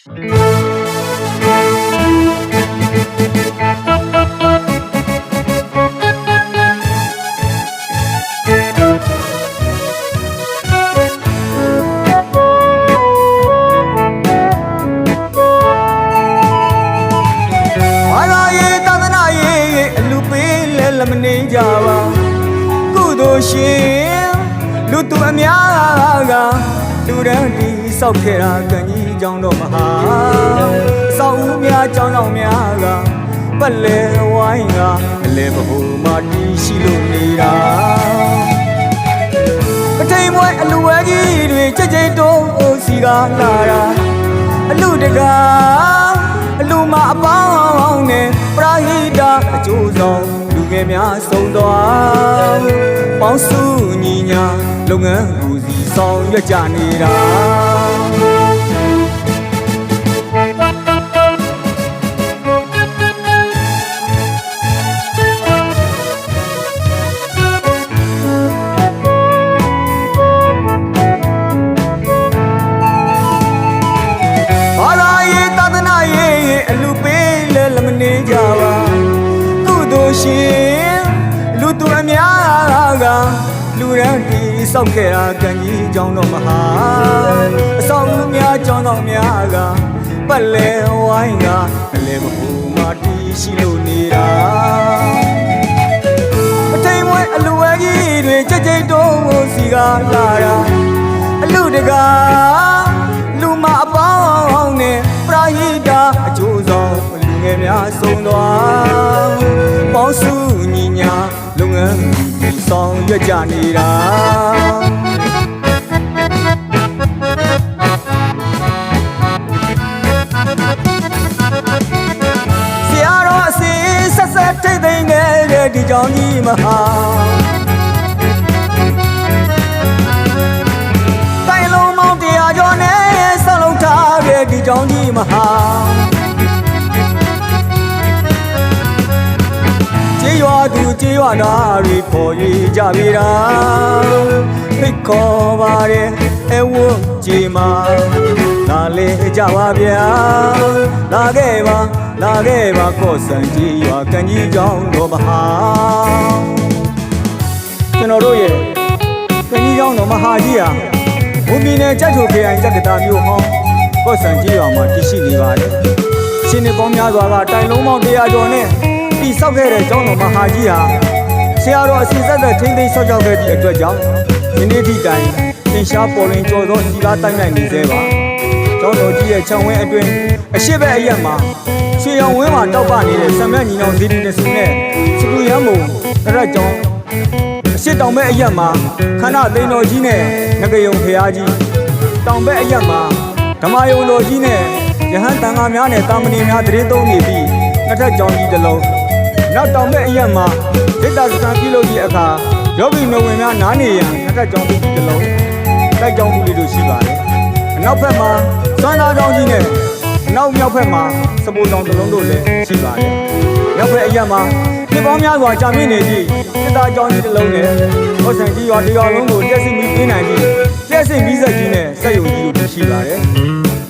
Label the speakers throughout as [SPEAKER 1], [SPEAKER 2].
[SPEAKER 1] မနေကြပါကုသိုလ်ရှင်လူသူအများကလူတန်းတီဆောက်ခဲ့တာကံကြီးကြောင့်တော့မဟာဆောက်ဦးများကြောင်းတော်များကပတ်လဲဝိုင်းကအလဲဘဟုမာတီရှိလို့နေတာကထိန်မွဲအလူဝဲကြီးတွေကြိတ်ကြိတ်တုံးစီကလာတာအလူတကားအလူမအပေါင်းနဲ့ပရာဟိတအကျိုးဆောင်လူငယ်များဆုံးသွားပေါင်းစုညီညာလုပ်ငန်းကူစီဆောင်ရွက်ကြနေတာဘာသာရေးသာသနာရေးအလူပေးလဲလမနေကြပါရှင်လူသူအများကလူရန်တီဆောက်ခဲ့တာကံကြီးကြောင့်တော့မဟာအဆောင်လူများကြောင်းတော်များကပတ်လဲဝိုင်းကအလဲမဟုမာတီရှိလို့နေတာအထိန်မွဲအလူဝဲကြီးတွေကြိတ်ကြိတ်တုံးစီကလာတာအလူတကားလူမအပေါင်းနဲ့ပရာဟိတအကျိုးဆောင်လူငယ်များဆုံးသွားပေါင်းစုညီညာလုပ်ငန်းဒီဆောင်ရွက်ကြနေတာဆရာတော်အစီဆက်ဆက်ထိတ်သိမ်းနေတဲ့ဒီကြောင့်ကြီးမဟာတိုင်လုံးမောင်တရားကျော်နဲ့ဆောက်လုပ်ထားတဲ့ဒီကြောင့်ကြီးမဟာရွာသူကျေးရွာသားတွေပေါ်ရကြပြီလားဖိတ်ခေါ်ပါတယ်အဝတ်ကြီးမှာလာလေကြပါဗျာလာခဲ့ပါကော့ဆန်ကြီးရွာကံကြီးကြောင်းတော်မဟာကျွန်တော်တို့ရဲ့ကံကြီးကြောင်းတော်မဟာကြီးဟာဘုံပြည်နယ်ကြိုက်ထိုခရိုင်ကြက်ကတာမြို့ဟောင်းကော့ဆန်ကြီးရွာမှာတည်ရှိနေပါတယ်ရှင်နေပေါင်းများစွာကတိုင်လုံးပေါင်း100ကျော်နဲ့ဒီဆောက်ခဲ့တဲ့ကျောင်းတော်မဟာကြီးဟာဆရာတော်အစီဆက်သက်ထိမ့်သိမ်းဆောက်ကြောက်ခဲ့သည့်အတွက်ကြောင့်ဒီနေ့ထိတိုင်သင်ရှားပေါ်လင်ကျော်သောစီကားတိုင်းနိုင်နေသေးပါကျောင်းတော်ကြီးရဲ့ခြံဝင်းအတွင်းအရှိဘက်အရက်မှာရွှေရောင်ဝင်းမှာတောက်ပနေတဲ့ဆံမြတ်ညီနောင်ဇီဒီနဲ့စုနဲ့စပူရမ်းမုံရက်ကျောင်းအရှိတောင်ဘက်အရက်မှာခန္ဓာသိန်းတော်ကြီးနဲ့ငကယုံဖရာကြီးတောင်ဘက်အရက်မှာဓမ္မယုံတော်ကြီးနဲ့ယဟန်တန်ဃာများနဲ့တာမဏေများတရင်သုံးနေပြီးနှစ်ထပ်ကျောင်းကြီးတစ်လုံးနောက်တောင်ဘက်အရက်မှာဒိတ်တာစံပြုလုပ်ပြီးအခါယောဂီမဝင်များနားနေရန်နှစ်ထပ်ကျောင်းကြီးတစ်လုံးတိုက်ကျောင်းကြီးလေးတို့ရှိပါတယ်အနောက်ဘက်မှာစွမ်းသားကျောင်းကြီးနဲ့အနောက်မြောက်ဘက်မှာစပိုးတောင်တစ်လုံးတို့လည်းရှိပါတယ်မြောက်ဘက်အရက်မှာနှစ်ပေါင်းများစွာကြာမြင့်နေသည့်ဒိတ်တာကျောင်းကြီးတစ်လုံးနဲ့ဟောဆန်ကြီးရွာတစ်ရွာလုံးကိုတက်စီမီပေးနိုင်ပြီးတက်စီမီဆက်ကြီးနဲ့စက်ယုံကြီးတို့ရှိပါတယ်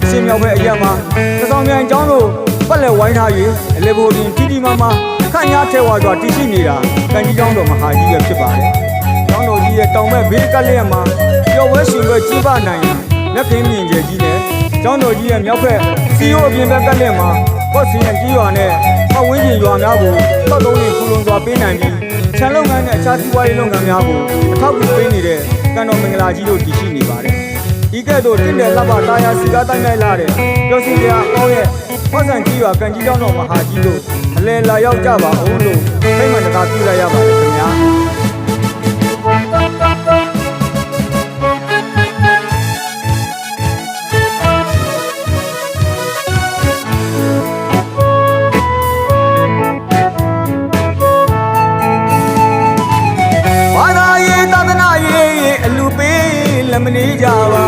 [SPEAKER 1] အရှင်းမြောက်ဘက်အရက်မှာသဆောင်မြိုင်ကျောင်းတို့ပတ်လက်ဝိုင်းထား၍အလေဘိုတင်တီတီမာမာခန့်ညားထဲဝါစွာတည်ရှိနေတာကံကြီးကျောင်းတော်မဟာကြီးပဲဖြစ်ပါတယ်။ကျောင်းတော်ကြီးရဲ့တောင်ဘက်ဘေးကလျက်မှာပျော်ပွဲရှင်ပွဲကျင်းပနိုင်လက်ခင်းမြင့်ကျယ်ကြီးနဲ့ကျောင်းတော်ကြီးရဲ့မြောက်ဘက်စီယိုအပြင်ဘက်ကလျက်မှာကော့စင်ရဲ့ကြီးရွာနဲ့ပတ်ဝန်းကျင်ရွာများကိုတောက်တုံးနဲ့ခူလုံစွာပေးနိုင်ပြီးခြံလုပ်ငန်းနဲ့အခြားစီးပွားရေးလုပ်ငန်းများကိုအထောက်အကူပေးနေတဲ့ကံတော်မင်္ဂလာကြီးတို့တည်ရှိနေပါတယ်။ဤကဲ့သို့တင့်တယ်လှပတာယာစီကားတိုင်းလိုက်လာတဲ့ပျော်စင်တရားအောရဲ့ဟောဆန်ကြီးရွာကံကြီးကျောင်းတော်မဟာကြီးတို့အလဲလာရောက်ကြပါဦးလို့ဖိတ်မှန်တကားပြုလိုက်ရပါတယ်ခင်ဗျာဘာသာရေးသာသနာရေးအလူပေးလက်မနေကြပါ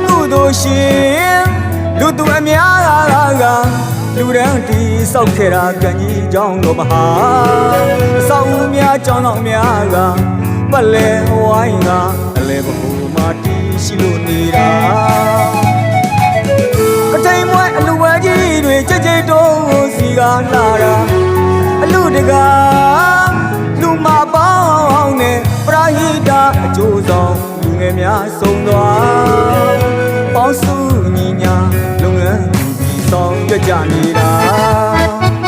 [SPEAKER 1] ကုသိုလ်ရှင်လူသူအများကလူရန်တီဆောက်ခဲ့တာကံကြီးကြောင့်တော့မဟာအဆောင်ဦးများကြောင်းတော်များကပတ်လဲဝိုင်းကအလဲဘဟုမာတီရှိလို့နေတာကထိန်မွ လာတာအလူတကာလူမပေါင်းနဲ့ပရာဟိတအကျိုးဆောင်လူငယ်များဆုံးသွားပေါင်းစုညီညာလုပ်ငန်းကြီးဆောင်ရွက်ကြနေတာ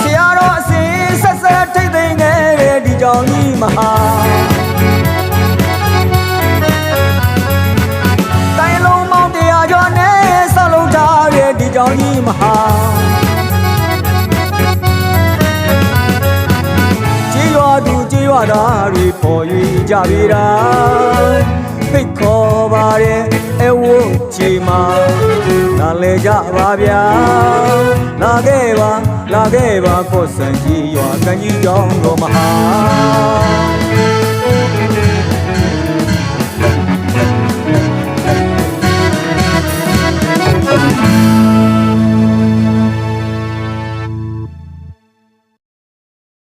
[SPEAKER 1] ဆရာတော်အစဉ်ဆက်ဆက်ထိတ်သိမ်းနေတဲ့ဒီကြောင့်ကြီးမဟာတိုင်းလုံးမောင်တရားကျော်နဲ့ဆောက်လုပ်ထားတဲ့ဒီကြောင့်ကြီးမဟာကြေးရွာသူကြေးရွာသားတွေပေါ်၍ကြပြီလားဖိတ်ခေါ်ပါရဲ့အဝတ်ချီမှာလာလေကြပါဗျာလာခဲ့ပါကော့ဆန်ကြီးရွာကကြီးကြောင်းတော်မဟာ